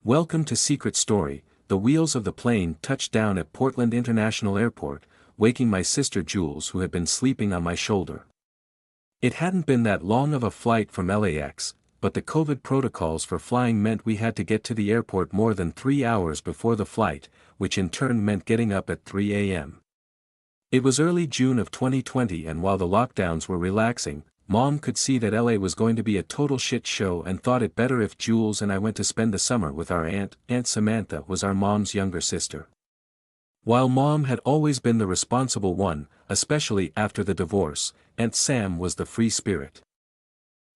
Welcome to Secret Story. The wheels of the plane touched down at Portland International Airport, waking my sister Jules, who had been sleeping on my shoulder. It hadn't been that long of a flight from LAX, but the COVID protocols for flying meant we had to get to the airport more than 3 hours before the flight, which in turn meant getting up at 3 a.m. It was early June of 2020, and while the lockdowns were relaxing, Mom could see that LA was going to be a total shit show and thought it better if Jules and I went to spend the summer with our aunt. Aunt Samantha was our mom's younger sister. While Mom had always been the responsible one, especially after the divorce, Aunt Sam was the free spirit.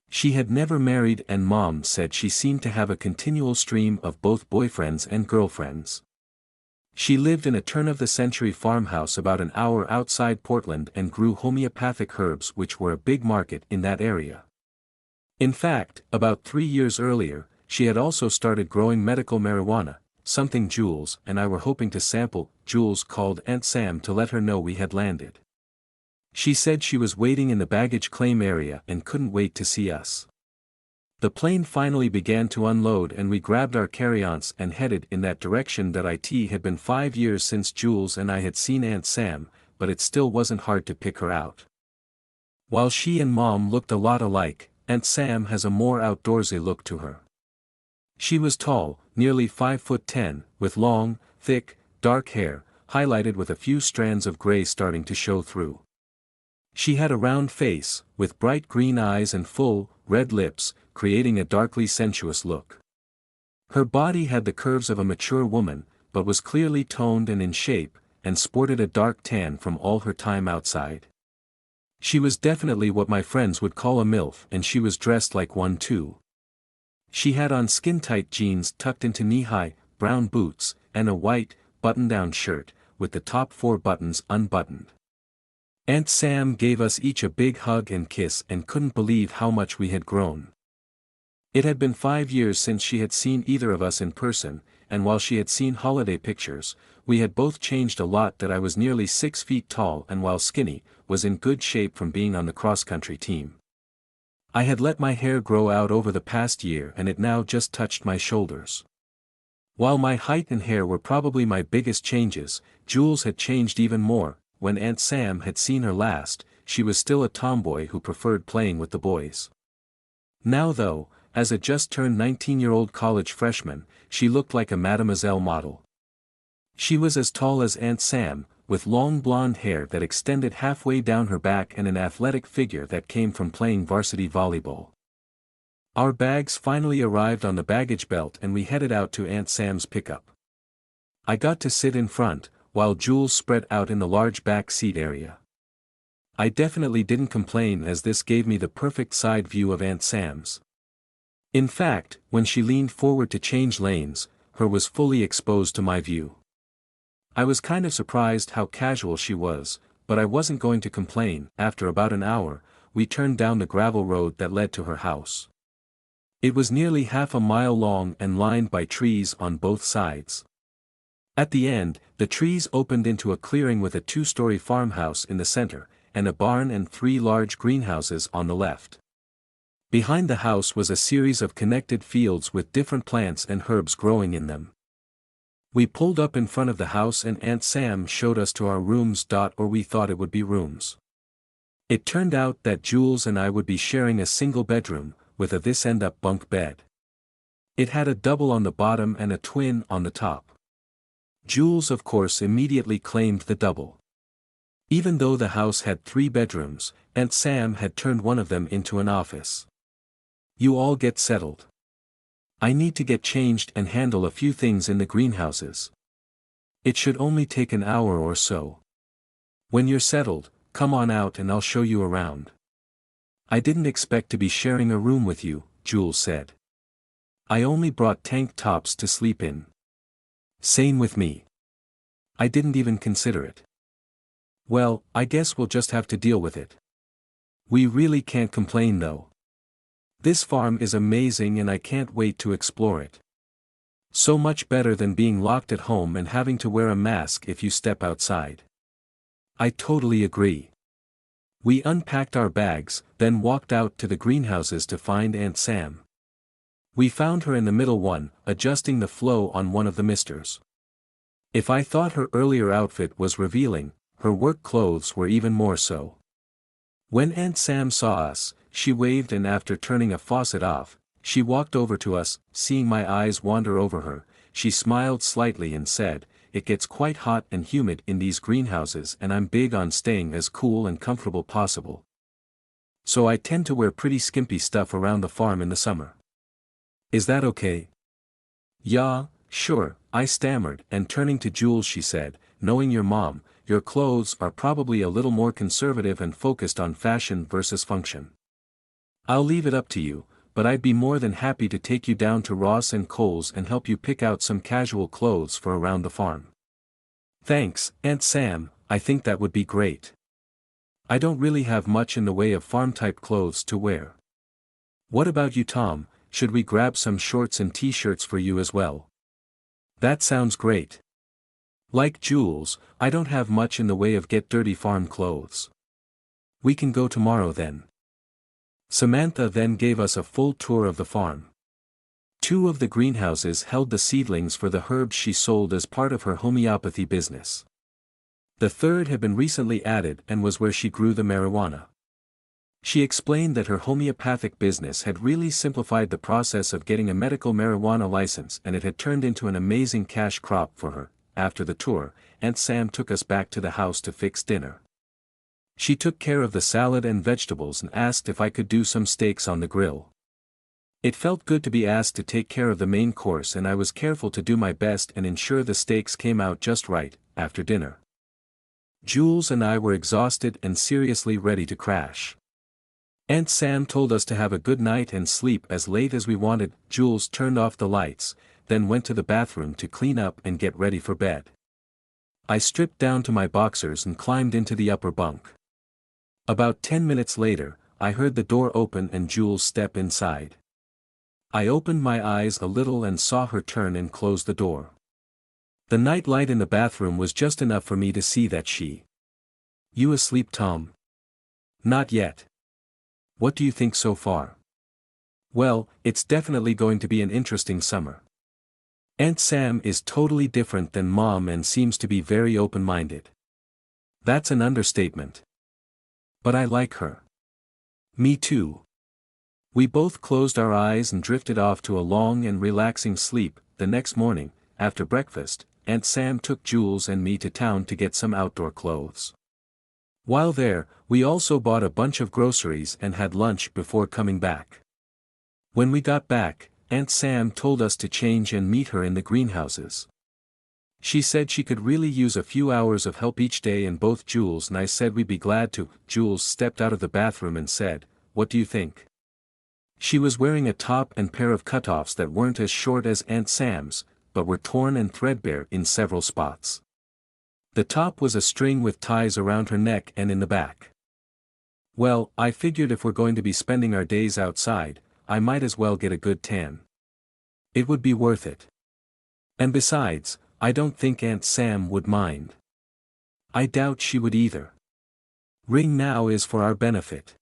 She had never married, and Mom said she seemed to have a continual stream of both boyfriends and girlfriends. She lived in a turn-of-the-century farmhouse about an hour outside Portland and grew homeopathic herbs, which were a big market in that area. In fact, about 3 years earlier, she had also started growing medical marijuana, something Jules and I were hoping to sample. Jules called Aunt Sam to let her know we had landed. She said she was waiting in the baggage claim area and couldn't wait to see us. The plane finally began to unload, and we grabbed our carry-ons and headed in that direction. It had been 5 years since Jules and I had seen Aunt Sam, but it still wasn't hard to pick her out. While she and Mom looked a lot alike, Aunt Sam has a more outdoorsy look to her. She was tall, nearly 5'10", with long, thick, dark hair, highlighted with a few strands of gray starting to show through. She had a round face, with bright green eyes and full, red lips, creating a darkly sensuous look. Her body had the curves of a mature woman, but was clearly toned and in shape, and sported a dark tan from all her time outside. She was definitely what my friends would call a MILF, and she was dressed like one too. She had on skin-tight jeans tucked into knee-high, brown boots, and a white, button-down shirt, with the top 4 buttons unbuttoned. Aunt Sam gave us each a big hug and kiss and couldn't believe how much we had grown. It had been 5 years since she had seen either of us in person, and while she had seen holiday pictures, we had both changed a lot. That I was nearly 6 feet tall and, while skinny, was in good shape from being on the cross-country team. I had let my hair grow out over the past year, and it now just touched my shoulders. While my height and hair were probably my biggest changes, Jules had changed even more. When Aunt Sam had seen her last, she was still a tomboy who preferred playing with the boys. Now though, as a just-turned 19-year-old college freshman, she looked like a mademoiselle model. She was as tall as Aunt Sam, with long blonde hair that extended halfway down her back and an athletic figure that came from playing varsity volleyball. Our bags finally arrived on the baggage belt, and we headed out to Aunt Sam's pickup. I got to sit in front, while Jules spread out in the large back seat area. I definitely didn't complain, as this gave me the perfect side view of Aunt Sam's. In fact, when she leaned forward to change lanes, her was fully exposed to my view. I was kind of surprised how casual she was, but I wasn't going to complain. After about an hour, we turned down the gravel road that led to her house. It was nearly half a mile long and lined by trees on both sides. At the end, the trees opened into a clearing with a 2-story farmhouse in the center, and a barn and 3 large greenhouses on the left. Behind the house was a series of connected fields with different plants and herbs growing in them. We pulled up in front of the house, and Aunt Sam showed us to our rooms, or we thought it would be rooms. It turned out that Jules and I would be sharing a single bedroom, with a this-end-up bunk bed. It had a double on the bottom and a twin on the top. Jules, of course, immediately claimed the double. Even though the house had 3 bedrooms, Aunt Sam had turned one of them into an office. "You all get settled. I need to get changed and handle a few things in the greenhouses. It should only take an hour or so. When you're settled, come on out and I'll show you around." "I didn't expect to be sharing a room with you," Jules said. "I only brought tank tops to sleep in." "Same with me. I didn't even consider it." "Well, I guess we'll just have to deal with it. We really can't complain though. This farm is amazing and I can't wait to explore it. So much better than being locked at home and having to wear a mask if you step outside." "I totally agree." We unpacked our bags, then walked out to the greenhouses to find Aunt Sam. We found her in the middle one, adjusting the flow on one of the misters. If I thought her earlier outfit was revealing, her work clothes were even more so. When Aunt Sam saw us, she waved, and after turning a faucet off, she walked over to us. Seeing my eyes wander over her, she smiled slightly and said, "It gets quite hot and humid in these greenhouses, and I'm big on staying as cool and comfortable possible. So I tend to wear pretty skimpy stuff around the farm in the summer. Is that okay?" "Yeah, sure," I stammered, and turning to Jules she said, "Knowing your mom, your clothes are probably a little more conservative and focused on fashion versus function. I'll leave it up to you, but I'd be more than happy to take you down to Ross and Kohl's and help you pick out some casual clothes for around the farm." "Thanks, Aunt Sam, I think that would be great. I don't really have much in the way of farm-type clothes to wear." "What about you, Tom? Should we grab some shorts and t-shirts for you as well?" "That sounds great. Like Jules, I don't have much in the way of get-dirty farm clothes." "We can go tomorrow then." Samantha then gave us a full tour of the farm. 2 of the greenhouses held the seedlings for the herbs she sold as part of her homeopathy business. The 3rd had been recently added and was where she grew the marijuana. She explained that her homeopathic business had really simplified the process of getting a medical marijuana license, and it had turned into an amazing cash crop for her. After the tour, Aunt Sam took us back to the house to fix dinner. She took care of the salad and vegetables and asked if I could do some steaks on the grill. It felt good to be asked to take care of the main course, and I was careful to do my best and ensure the steaks came out just right. After dinner, Jules and I were exhausted and seriously ready to crash. Aunt Sam told us to have a good night and sleep as late as we wanted. Jules turned off the lights, then went to the bathroom to clean up and get ready for bed. I stripped down to my boxers and climbed into the upper bunk. About 10 minutes later, I heard the door open and Jules step inside. I opened my eyes a little and saw her turn and close the door. The night light in the bathroom was just enough for me to see that she. "You asleep, Tom?" "Not yet. What do you think so far?" "Well, it's definitely going to be an interesting summer. Aunt Sam is totally different than Mom and seems to be very open-minded." "That's an understatement. But I like her." "Me too." We both closed our eyes and drifted off to a long and relaxing sleep. The next morning, after breakfast, Aunt Sam took Jules and me to town to get some outdoor clothes. While there, we also bought a bunch of groceries and had lunch before coming back. When we got back, Aunt Sam told us to change and meet her in the greenhouses. She said she could really use a few hours of help each day, and both Jules and I said we'd be glad to. Jules stepped out of the bathroom and said, "What do you think?" She was wearing a top and pair of cutoffs that weren't as short as Aunt Sam's, but were torn and threadbare in several spots. The top was a string with ties around her neck and in the back. "Well, I figured if we're going to be spending our days outside, I might as well get a good tan. It would be worth it. And besides, I don't think Aunt Sam would mind." "I doubt she would either. Ring now is for our benefit."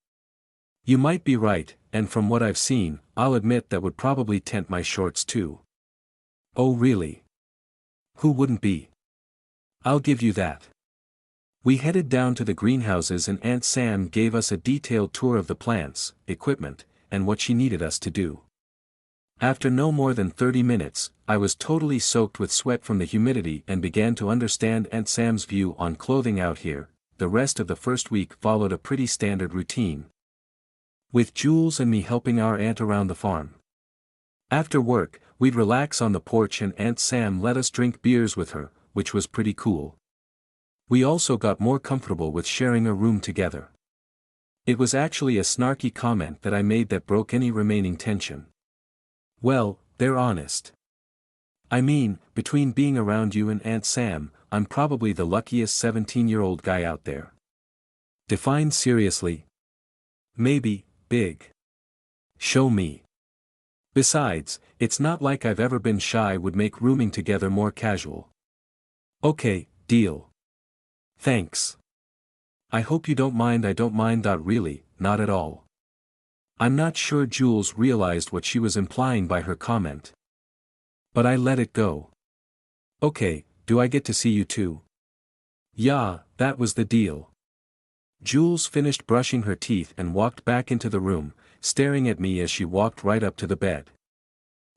"You might be right, and from what I've seen, I'll admit that would probably tent my shorts too." "Oh really? Who wouldn't be? I'll give you that." We headed down to the greenhouses and Aunt Sam gave us a detailed tour of the plants, equipment, and what she needed us to do. After no more than 30 minutes, I was totally soaked with sweat from the humidity and began to understand Aunt Sam's view on clothing out here. The rest of the first week followed a pretty standard routine, with Jules and me helping our aunt around the farm. After work, we'd relax on the porch and Aunt Sam let us drink beers with her, which was pretty cool. We also got more comfortable with sharing a room together. It was actually a snarky comment that I made that broke any remaining tension. "Well, they're honest. I mean, between being around you and Aunt Sam, I'm probably the luckiest 17-year-old guy out there." "Define seriously." "Maybe, big. Show me. Besides, it's not like I've ever been shy. Would make rooming together more casual." "Okay, deal. Thanks. I hope you don't mind." "I don't mind. Really, not at all. I'm not sure Jules realized what she was implying by her comment. But I let it go. Okay, do I get to see you too? Yeah, that was the deal. Jules finished brushing her teeth and walked back into the room, staring at me as she walked right up to the bed.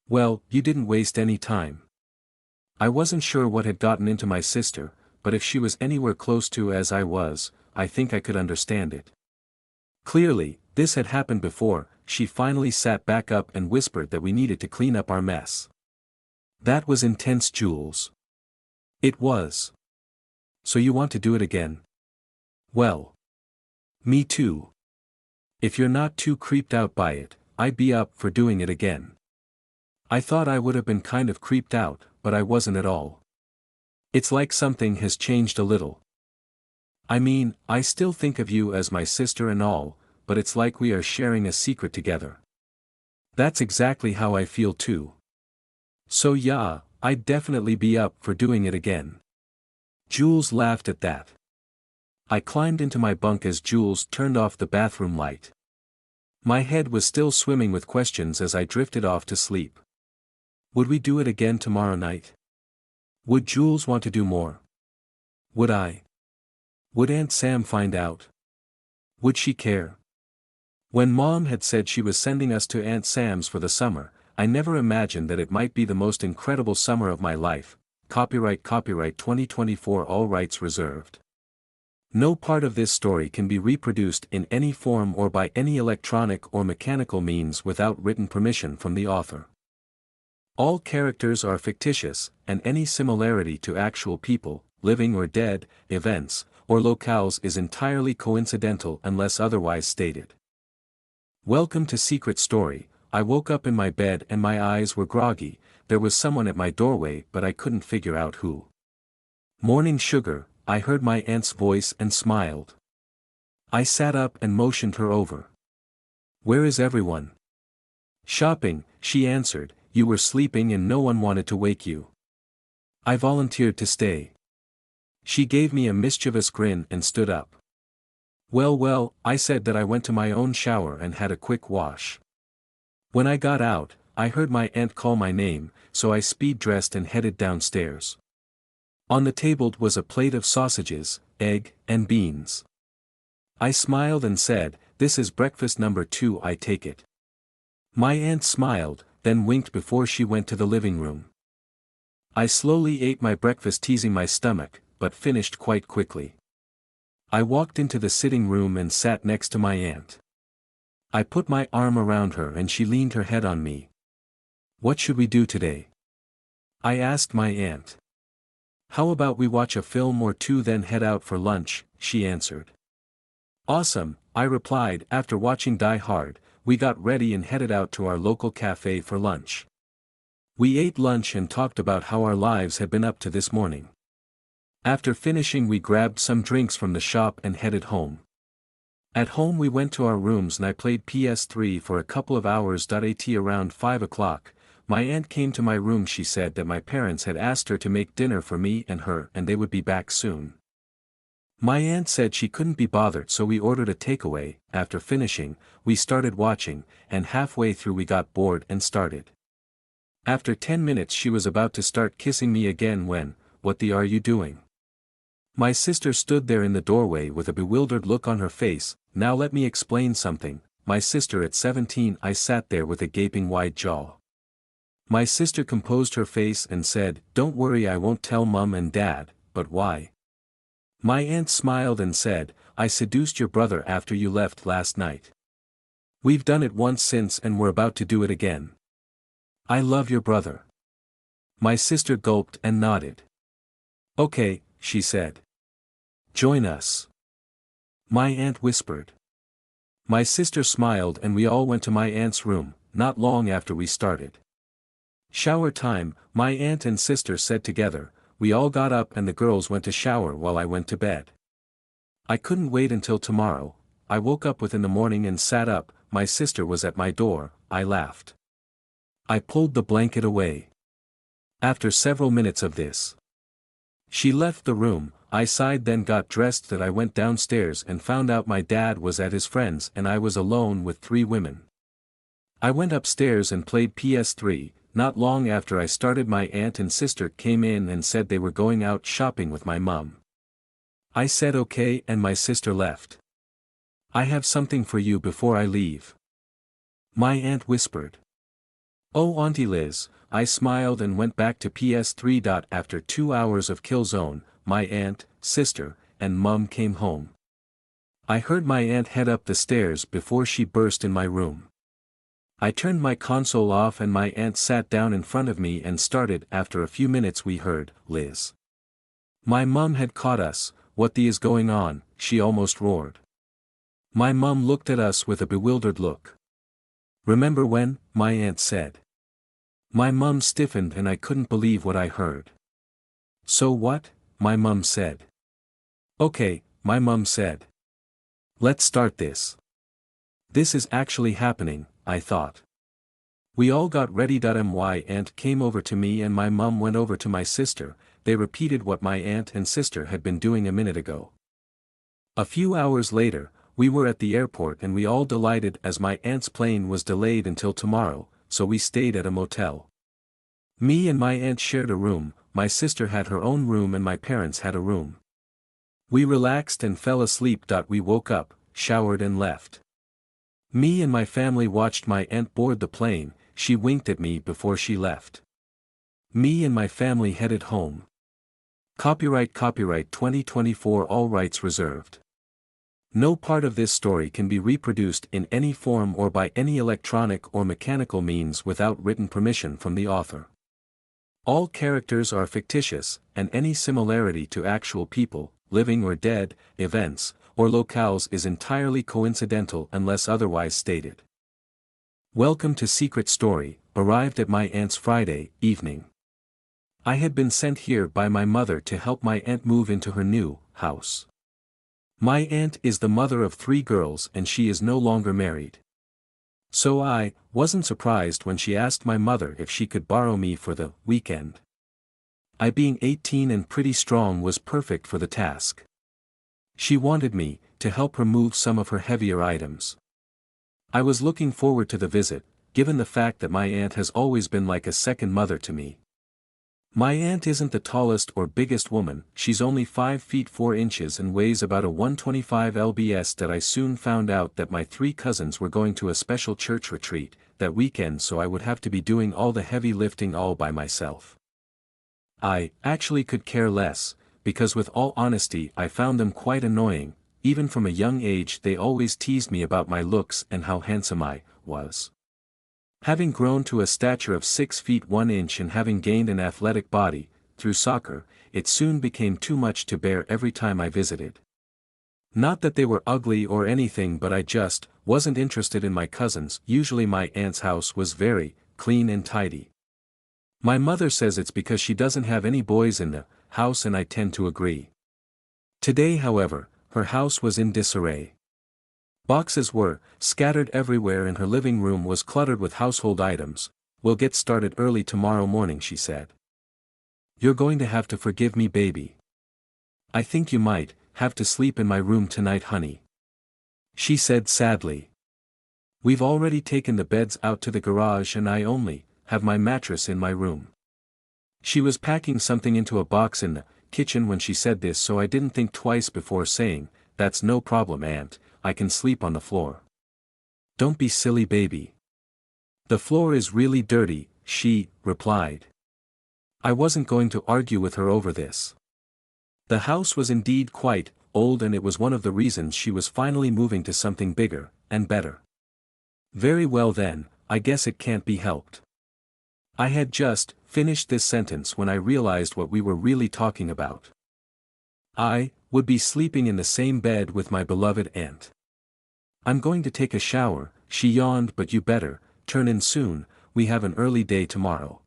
Well, you didn't waste any time. I wasn't sure what had gotten into my sister, but if she was anywhere close to as I was, I think I could understand it. Clearly, this had happened before. She finally sat back up and whispered that we needed to clean up our mess. That was intense, Jules. It was. So you want to do it again? Well. Me too. If you're not too creeped out by it, I'd be up for doing it again. I thought I would have been kind of creeped out, but I wasn't at all. It's like something has changed a little. I mean, I still think of you as my sister and all, but it's like we are sharing a secret together. That's exactly how I feel too. So yeah, I'd definitely be up for doing it again. Jules laughed at that. I climbed into my bunk as Jules turned off the bathroom light. My head was still swimming with questions as I drifted off to sleep. Would we do it again tomorrow night? Would Jules want to do more? Would I? Would Aunt Sam find out? Would she care? When Mom had said she was sending us to Aunt Sam's for the summer, I never imagined that it might be the most incredible summer of my life. Copyright 2024, all rights reserved. No part of this story can be reproduced in any form or by any electronic or mechanical means without written permission from the author. All characters are fictitious, and any similarity to actual people, living or dead, events, or locales is entirely coincidental unless otherwise stated. Welcome to Secret Story. I woke up in my bed and my eyes were groggy. There was someone at my doorway but I couldn't figure out who. Morning sugar, I heard my aunt's voice and smiled. I sat up and motioned her over. Where is everyone? Shopping, she answered. You were sleeping and no one wanted to wake you. I volunteered to stay. She gave me a mischievous grin and stood up. Well, I said that I went to my own shower and had a quick wash. When I got out, I heard my aunt call my name, so I speed-dressed and headed downstairs. On the table was a plate of sausages, egg, and beans. I smiled and said, "This is breakfast number 2, I take it." My aunt smiled, then winked before she went to the living room. I slowly ate my breakfast, teasing my stomach, but finished quite quickly. I walked into the sitting room and sat next to my aunt. I put my arm around her and she leaned her head on me. What should we do today? I asked my aunt. How about we watch a film or two then head out for lunch, she answered. Awesome, I replied. After watching Die Hard, we got ready and headed out to our local cafe for lunch. We ate lunch and talked about how our lives had been up to this morning. After finishing, we grabbed some drinks from the shop and headed home. At home we went to our rooms and I played PS3 for a couple of hours. At around 5 o'clock, my aunt came to my room. She said that my parents had asked her to make dinner for me and her and they would be back soon. My aunt said she couldn't be bothered, so we ordered a takeaway. After finishing, we started watching, and halfway through we got bored and started. After 10 minutes she was about to start kissing me again when, "What the are you doing?" My sister stood there in the doorway with a bewildered look on her face. Now let me explain something. My sister at 17. I sat there with a gaping wide jaw. My sister composed her face and said, "Don't worry, I won't tell Mum and Dad." But why? My aunt smiled and said, "I seduced your brother after you left last night. We've done it once since and we're about to do it again. I love your brother." My sister gulped and nodded. "Okay," she said. "Join us." My aunt whispered. My sister smiled and we all went to my aunt's room. Not long after we started. Shower time, my aunt and sister said together. We all got up and the girls went to shower while I went to bed. I couldn't wait until tomorrow. I woke up within the morning and sat up. My sister was at my door. I laughed. I pulled the blanket away. After several minutes of this, she left the room. I sighed, then got dressed. That I went downstairs and found out my dad was at his friend's and I was alone with 3 women. I went upstairs and played PS3. Not long after I started, my aunt and sister came in and said they were going out shopping with my mum. I said okay and my sister left. I have something for you before I leave, my aunt whispered. Oh, Auntie Liz, I smiled and went back to PS3. After 2 hours of Killzone, my aunt, sister, and mum came home. I heard my aunt head up the stairs before she burst in my room. I turned my console off and my aunt sat down in front of me and started. After a few minutes we heard, Liz. My mum had caught us. What the is going on, she almost roared. My mum looked at us with a bewildered look. Remember when, my aunt said. My mum stiffened and I couldn't believe what I heard. So what, my mum said. Okay, my mum said. Let's start this. This is actually happening, I thought. We all got ready. My aunt came over to me and my mum went over to my sister. They repeated what my aunt and sister had been doing a minute ago. A few hours later, we were at the airport and we all delighted as my aunt's plane was delayed until tomorrow, so we stayed at a motel. Me and my aunt shared a room, my sister had her own room and my parents had a room. We relaxed and fell asleep. We woke up, showered and left. Me and my family watched my aunt board the plane. She winked at me before she left. Me and my family headed home. Copyright 2024, all rights reserved. No part of this story can be reproduced in any form or by any electronic or mechanical means without written permission from the author. All characters are fictitious, and any similarity to actual people, living or dead, events, or locales is entirely coincidental unless otherwise stated. Welcome to Secret Story. Arrived at my aunt's Friday evening. I had been sent here by my mother to help my aunt move into her new house. My aunt is the mother of 3 girls and she is no longer married. So I wasn't surprised when she asked my mother if she could borrow me for the weekend. I, being 18 and pretty strong, was perfect for the task. She wanted me to help her move some of her heavier items. I was looking forward to the visit, given the fact that my aunt has always been like a second mother to me. My aunt isn't the tallest or biggest woman, she's only 5 feet 4 inches and weighs about a 125 lbs. That I soon found out that my 3 cousins were going to a special church retreat that weekend, so I would have to be doing all the heavy lifting all by myself. I actually could care less, because with all honesty I found them quite annoying. Even from a young age they always teased me about my looks and how handsome I was. Having grown to a stature of 6 feet 1 inch and having gained an athletic body, through soccer, it soon became too much to bear every time I visited. Not that they were ugly or anything, but I just wasn't interested in my cousins. Usually my aunt's house was very clean and tidy. My mother says it's because she doesn't have any boys in the house, and I tend to agree. Today, however, her house was in disarray. Boxes were scattered everywhere and her living room was cluttered with household items. We'll get started early tomorrow morning, she said. You're going to have to forgive me, baby. I think you might have to sleep in my room tonight, honey, she said sadly. We've already taken the beds out to the garage and I only have my mattress in my room. She was packing something into a box in the kitchen when she said this, so I didn't think twice before saying, "That's no problem, Aunt, I can sleep on the floor." "Don't be silly, baby. The floor is really dirty," she replied. I wasn't going to argue with her over this. The house was indeed quite old, and it was one of the reasons she was finally moving to something bigger and better. Very well then, I guess it can't be helped. I had just finished this sentence when I realized what we were really talking about. I would be sleeping in the same bed with my beloved aunt. "I'm going to take a shower," she yawned, "but you better turn in soon, we have an early day tomorrow."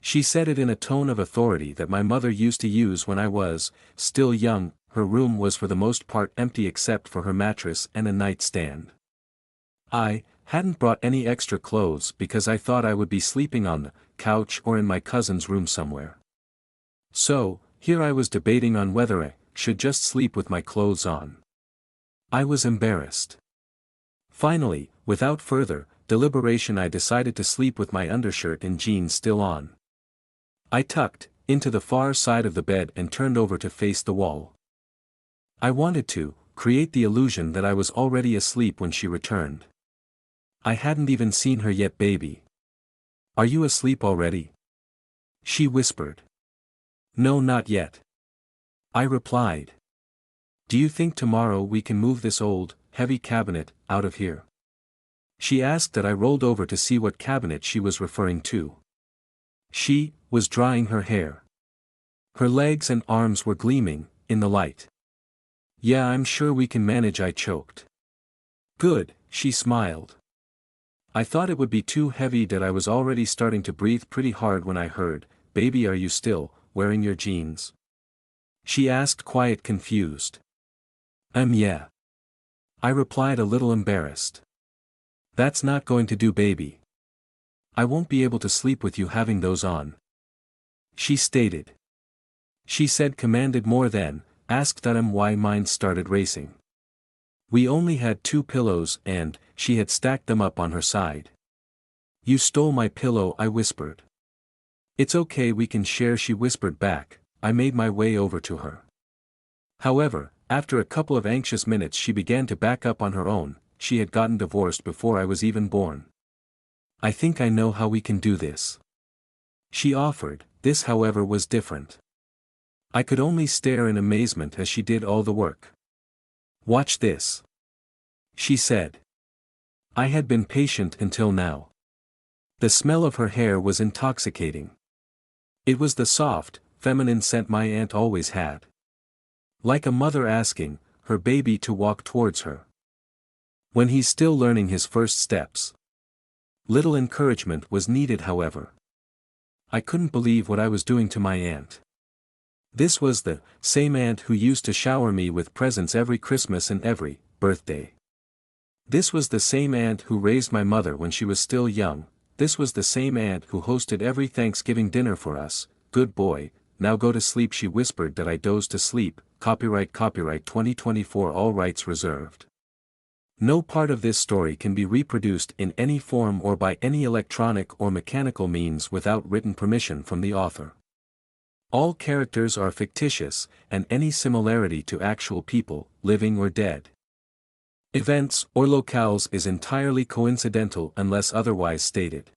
She said it in a tone of authority that my mother used to use when I was still young. Her room was for the most part empty except for her mattress and a nightstand. I hadn't brought any extra clothes because I thought I would be sleeping on the couch or in my cousin's room somewhere. So, here I was debating on whether I should just sleep with my clothes on. I was embarrassed. Finally, without further deliberation I decided to sleep with my undershirt and jeans still on. I tucked into the far side of the bed and turned over to face the wall. I wanted to create the illusion that I was already asleep when she returned. I hadn't even seen her yet, baby. Are you asleep already? She whispered. No, not yet. I replied. Do you think tomorrow we can move this old, heavy cabinet out of here? She asked that I rolled over to see what cabinet she was referring to. She was drying her hair. Her legs and arms were gleaming in the light. Yeah, I'm sure we can manage, I choked. Good, she smiled. I thought it would be too heavy that I was already starting to breathe pretty hard when I heard, baby, are you still wearing your jeans? She asked, quiet, confused. Yeah. I replied, a little embarrassed. That's not going to do, baby. I won't be able to sleep with you having those on. She stated. She said, commanded more than, asked that why mind started racing. We only had 2 pillows and, she had stacked them up on her side. You stole my pillow, I whispered. It's okay, we can share, she whispered back. I made my way over to her. However, after a couple of anxious minutes she began to back up on her own. She had gotten divorced before I was even born. I think I know how we can do this. She offered. This, however, was different. I could only stare in amazement as she did all the work. Watch this. She said. I had been patient until now. The smell of her hair was intoxicating. It was the soft, feminine scent my aunt always had. Like a mother asking her baby to walk towards her when he's still learning his first steps. Little encouragement was needed, however. I couldn't believe what I was doing to my aunt. This was the same aunt who used to shower me with presents every Christmas and every birthday. This was the same aunt who raised my mother when she was still young. This was the same aunt who hosted every Thanksgiving dinner for us. Good boy, now go to sleep, she whispered that I dozed to sleep. Copyright 2024, all rights reserved. No part of this story can be reproduced in any form or by any electronic or mechanical means without written permission from the author. All characters are fictitious, and any similarity to actual people, living or dead, events or locales is entirely coincidental unless otherwise stated.